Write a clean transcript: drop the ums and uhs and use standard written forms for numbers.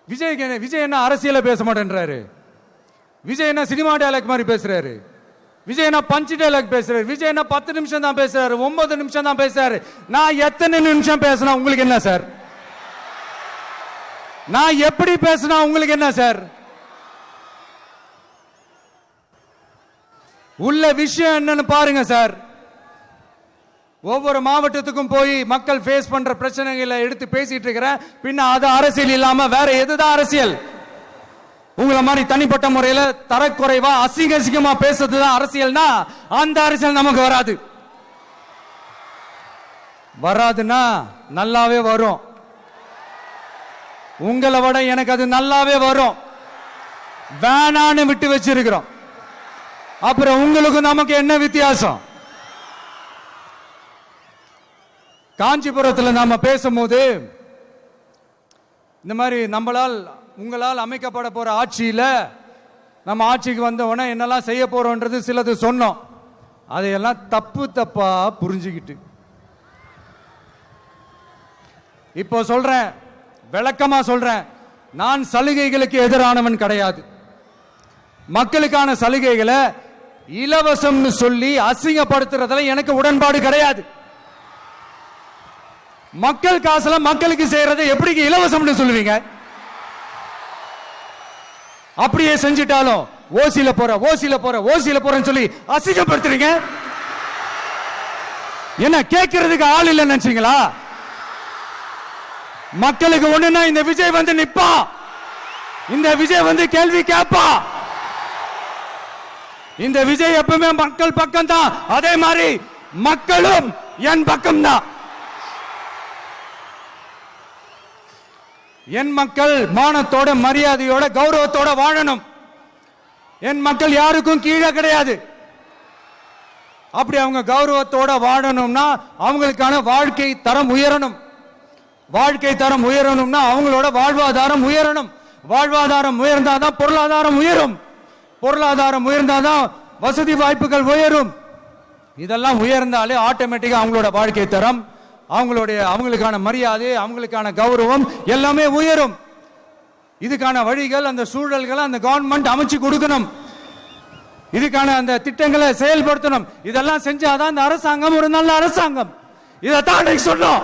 விஜய் என்ன அரசியல பேச மாட்டேன்றாரு, விஜய் என்ன சினிமா டயலாக் மாதிரி பேசுறாரு, விஜய் என்ன பஞ்ச் டயலாக் பேசுறாரு, விஜய் என்ன 10 நிமிஷம் தான் பேசுறாரு, 9 நிமிஷம் தான் பேசுறாரு. நான் எத்தனை நிமிஷம் பேசினா உங்களுக்கு என்ன சார்? நான் எப்படி பேசினா உங்களுக்கு என்ன சார்? உள்ள விஷயம் என்னன்னு பாருங்க சார். ஒவ்வொரு மாவட்டத்துக்கும் போய் மக்கள் ஃபேஸ் பண்ற பிரச்சனைகளை எடுத்து பேசிட்டு இருக்கிறேன். பின்ன அது அரசியல் இல்லாம வேற எதுதான் அரசியல்? உங்களை மாதிரி தனிப்பட்ட முறையில தரக்குறைவா அசிங்கமா பேசுறதுதான் அரசியல்னா அந்த அரசியல் நமக்கு வராது. வராதுன்னா நல்லாவே வரும். உங்களை விட எனக்கு அது நல்லாவே வரும். வேணான்னு விட்டு வச்சிருக்கிறோம். அப்புறம் உங்களுக்கு நமக்கு என்ன வித்தியாசம்? காஞ்சிபுரத்தில் நாம பேசும்போது இந்த மாதிரி உங்களால் அமைக்கப்பட போற ஆட்சியில நம்ம ஆட்சிக்கு வந்த உடனே என்னெல்லாம் செய்ய போறோம்ன்றது சிலது சொன்னோம். அதையெல்லாம் தப்பா புரிஞ்சுக்கிட்டு இப்போ சொல்றேன், விளக்கமா சொல்றேன். நான் சலுகைகளுக்கு எதிரானவன் கிடையாது. மக்களுக்கான சலுகைகளை இலவசம்னு சொல்லி அசிங்கப்படுத்துறதுல எனக்கு உடன்பாடு கிடையாது. மக்கள் காசுல மக்களுக்கு செய்யறதை எப்படி இலவசம்னு சொல்லுவீங்க? அப்படியே செஞ்சிட்டாலும் ஓசில போறேன்னு சொல்லி அசிங்கப்படுத்துறீங்க. என்ன கேட்கறதுக்கு ஆள் இல்லைன்னு நினைச்சீங்களா? மக்களுக்கு ஒண்ணுன்னா இந்த விஜய் வந்து நிப்பா, இந்த விஜய் வந்து கேள்வி கேட்பா. இந்த விஜய் எப்பவுமே மக்கள் பக்கம் தான், அதே மாதிரி மக்களும் என் பக்கம் தான். என் மக்கள் மானத்தோட மரியாதையோட கௌரவத்தோட வாழணும். என் மக்கள் யாருக்கும் கீழே கிடையாது. அப்படி அவங்க கௌரவத்தோட வாழணும்னா அவங்களுக்கான வாழ்க்கை தரம் உயரணும். வாழ்க்கை தரம் உயரணும்னா அவங்களோட வாழ்வாதாரம் உயரணும். வாழ்வாதாரம் உயர்ந்தாதான் பொருளாதாரம் உயரும். பொருளாதாரம் உயர்ந்தாதான் வசதி வாய்ப்புகள் உயரும். இதெல்லாம் உயர்ந்தாலே ஆட்டோமேட்டிக்கா அவங்களோட வாழ்க்கை தரம், அவங்களுக்கான மரியாதை, அவங்களுக்கான கௌரவம் எல்லாமே உயரும். இதுக்கான வழிகள், அந்த சூழல்களை அந்த கவர்மெண்ட் அமைச்சு கொடுக்கணும். இதுக்கான அந்த திட்டங்களை செயல்படுத்தணும். இதெல்லாம் செஞ்சாதான் அந்த அரசாங்கம் ஒரு நல்ல அரசாங்கம். இதைத்தான் சொன்னோம்.